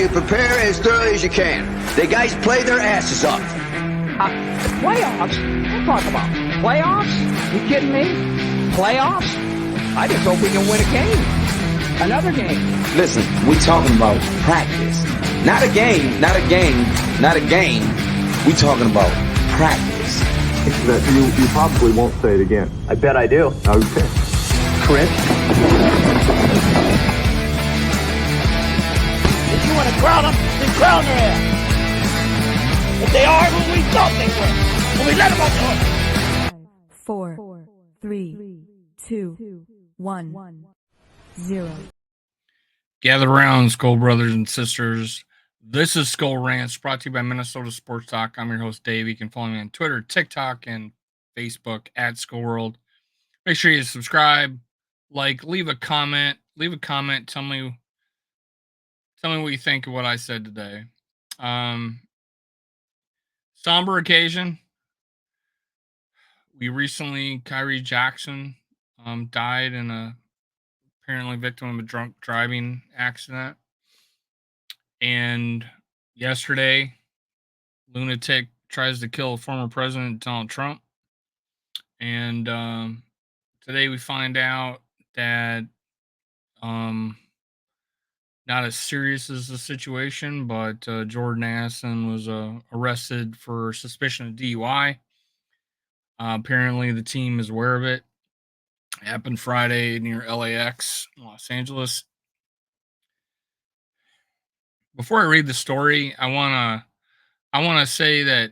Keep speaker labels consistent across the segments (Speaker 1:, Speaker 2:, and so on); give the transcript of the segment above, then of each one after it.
Speaker 1: you prepare as thoroughly as you can. The guys play their asses off.
Speaker 2: Playoffs? Don't talk about playoffs. You kidding me? Playoffs? I just hope we can win a game. Another game.
Speaker 3: Listen, we talking about practice. Not a game. We talking about practice.
Speaker 4: That you probably won't say it again.
Speaker 5: I bet I do.
Speaker 4: Okay.
Speaker 5: Chris?
Speaker 6: If you want to crown them, then crown their ass. But they are who we thought they were. And we let them off the hook.
Speaker 7: 5, 4, 3, 2, 1, 0.
Speaker 8: Gather around, Skol brothers and sisters. This is Skol Rants, brought to you by Minnesota Sports Talk. I'm your host, Dave. You can follow me on Twitter, TikTok, and Facebook at Skol World. Make sure you subscribe, leave a comment. Leave a comment. Tell me what you think of what I said today. Somber occasion. Kyrie Jackson died in apparently victim of a drunk driving accident. And yesterday, lunatic tries to kill former President Donald Trump. And today we find out that not as serious as the situation, but Jordan Addison was arrested for suspicion of DUI. Apparently, the team is aware of it. It happened Friday near LAX, Los Angeles. Before I read the story, I wanna say that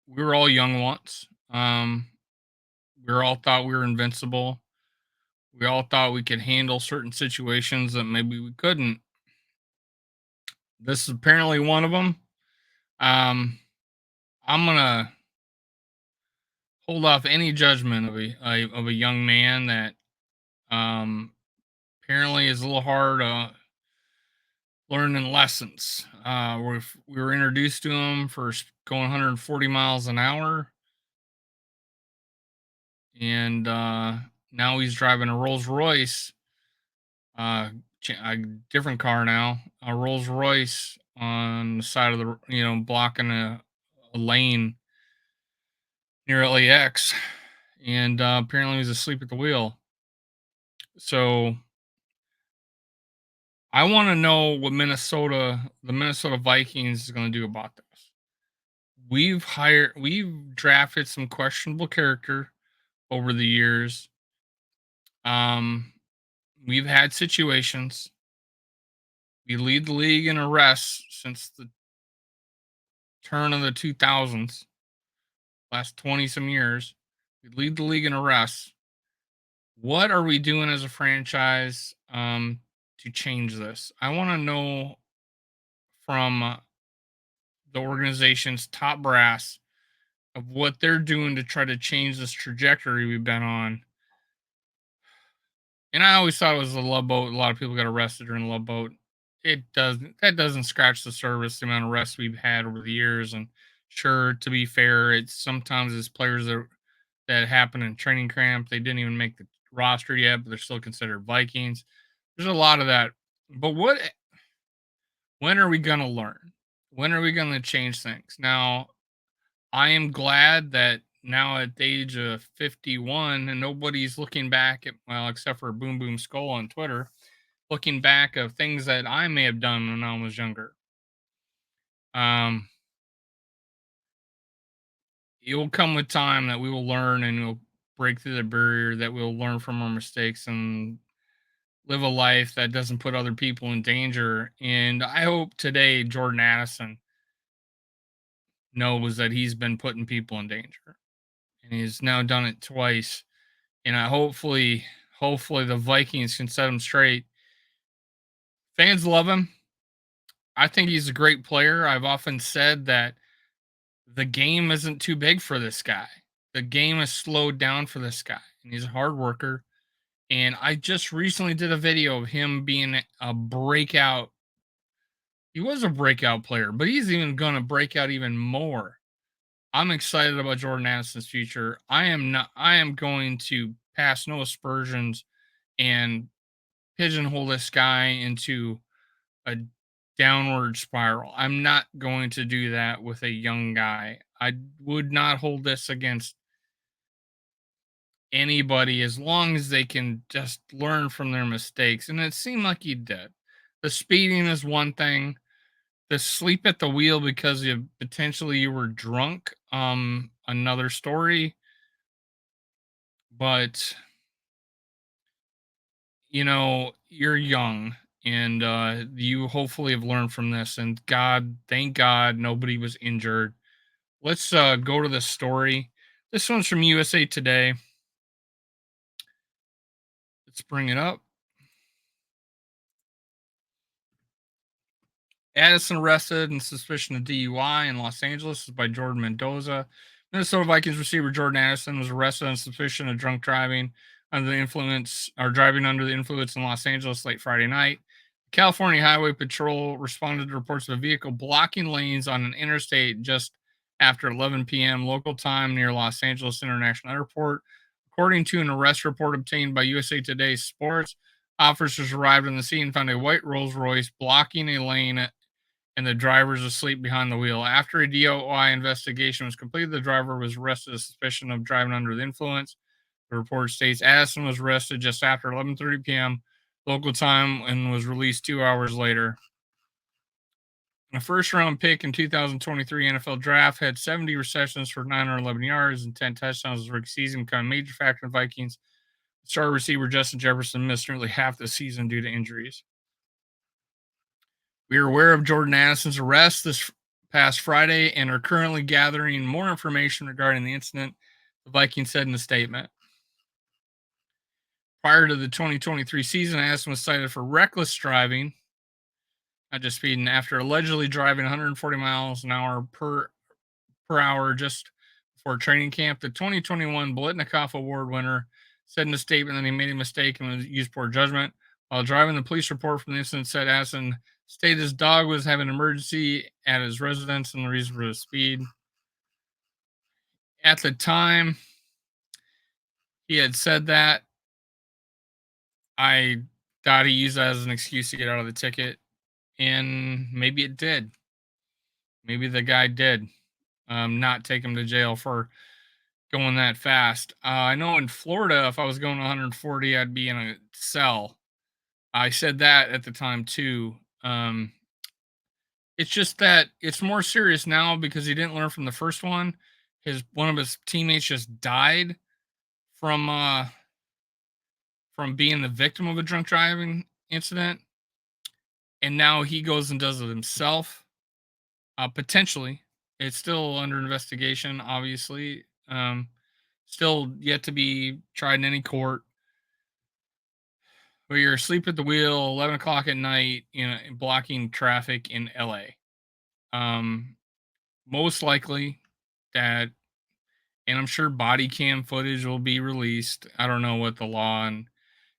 Speaker 8: we were all young once. We all thought we were invincible. We all thought we could handle certain situations that maybe we couldn't. This is apparently one of them. I'm gonna hold off any judgment of a young man that apparently is a little hard learning lessons. We were introduced to him for going 140 miles an hour, and now he's driving a Rolls Royce, a different car now, a Rolls Royce on the side of the, blocking a lane near LAX, and apparently he was asleep at the wheel. So I want to know what the Minnesota Vikings is going to do about this. We've drafted some questionable character over the years. We've had situations. We lead the league in arrests since the turn of the 2000s, last 20 some years. We lead the league in arrests. What are we doing as a franchise to change this? I want to know from the organization's top brass of what they're doing to try to change this trajectory we've been on. And I always thought it was the Love Boat. A lot of people got arrested during the Love Boat. That doesn't scratch the surface, the amount of arrests we've had over the years. And sure, to be fair, it's players that happen in training camp. They didn't even make the roster yet, but they're still considered Vikings. There's a lot of that. But when are we going to learn? When are we going to change things? Now, I am glad that now at the age of 51, and nobody's looking back at, well, except for Boom Boom Skol on Twitter, looking back of things that I may have done when I was younger. It will come with time that we will learn, and we'll break through the barrier, that we'll learn from our mistakes and live a life that doesn't put other people in danger. And I hope today Jordan Addison knows that he's been putting people in danger, and he's now done it twice. And hopefully the Vikings can set him straight. Fans love him. I think he's a great player. I've often said that the game isn't too big for this guy. The game is slowed down for this guy, and he's a hard worker. And I just recently did a video of him being a breakout. He was a breakout player, but he's even going to break out even more. I'm excited about Jordan Addison's future. I am going to pass no aspersions and pigeonhole this guy into a downward spiral. I'm not going to do that with a young guy. I would not hold this against anybody as long as they can just learn from their mistakes. And it seemed like he did. The speeding is one thing. The sleep at the wheel because you were drunk, another story. But you're young, and you hopefully have learned from this. And thank God, nobody was injured. Let's go to the story. This one's from USA Today. Let's bring it up. Addison arrested in suspicion of DUI in Los Angeles by Jordan Mendoza. Minnesota Vikings receiver Jordan Addison was arrested on suspicion of drunk driving under the influence, or driving under the influence in Los Angeles late Friday night. California Highway Patrol responded to reports of a vehicle blocking lanes on an interstate just after 11 p.m. local time near Los Angeles International Airport. According to an arrest report obtained by USA Today Sports, officers arrived on the scene and found a white Rolls Royce blocking a lane and the driver was asleep behind the wheel. After a DUI investigation was completed, the driver was arrested on suspicion of driving under the influence. The report states Addison was arrested just after 11:30 p.m. local time and was released 2 hours later. A first-round pick in 2023 NFL Draft, had 70 receptions for 911 yards and 10 touchdowns this rookie season, becoming a major factor in Vikings. Star receiver Justin Jefferson missed nearly half the season due to injuries. We are aware of Jordan Addison's arrest this past Friday and are currently gathering more information regarding the incident, the Vikings said in a statement. Prior to the 2023 season, Addison was cited for reckless driving, not just speeding, after allegedly driving 140 miles an hour per hour just before training camp. The 2021 Bolitnikoff Award winner said in a statement that he made a mistake and used poor judgment. While driving, the police report from the incident said Addison stated his dog was having an emergency at his residence and the reason for the speed. At the time he had said that, I thought he used that as an excuse to get out of the ticket, and maybe it did. Maybe the guy did not take him to jail for going that fast. I know in Florida, if I was going 140, I'd be in a cell. I said that at the time too. It's just that it's more serious now because he didn't learn from the first one. One of his teammates just died from being the victim of a drunk driving incident, and now he goes and does it himself. Potentially, it's still under investigation. Obviously, still yet to be tried in any court. But you're asleep at the wheel, 11 o'clock at night, blocking traffic in LA. Most likely that, and I'm sure body cam footage will be released. I don't know what the law in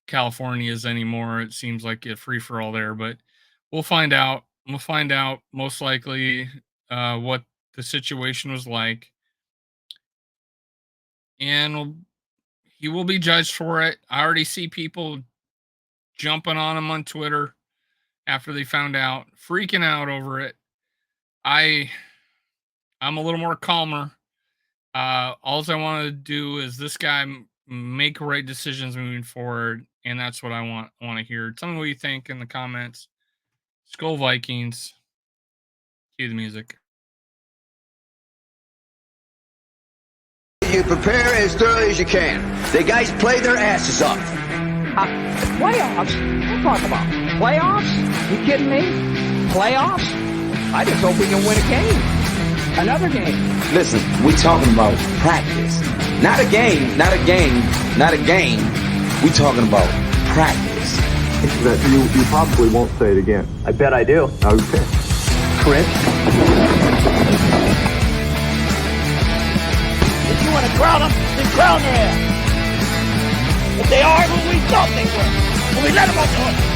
Speaker 8: California is anymore. It seems like a free for all there, but we'll find out. We'll find out most likely what the situation was like, and he will be judged for it. I already see people jumping on him on Twitter after they found out, freaking out over it. I'm a little more calmer. All I want to do is this guy make right decisions moving forward, and that's what I want to hear. Tell me what you think in the comments. Skol Vikings. Cue the music.
Speaker 1: You prepare as thoroughly as you can. The guys play their asses off.
Speaker 2: Playoffs? What talk about? Playoffs? You kidding me? Playoffs? I just hope we can win a game. Another game.
Speaker 3: Listen, we're talking about practice. Not a game, not a game, not a game. We're talking about practice.
Speaker 4: That you probably won't say it again.
Speaker 1: I bet I do.
Speaker 4: Okay.
Speaker 1: Chris?
Speaker 6: If you want to crown them, then crown their ass. But they are who we thought they were. When we let them off the hook.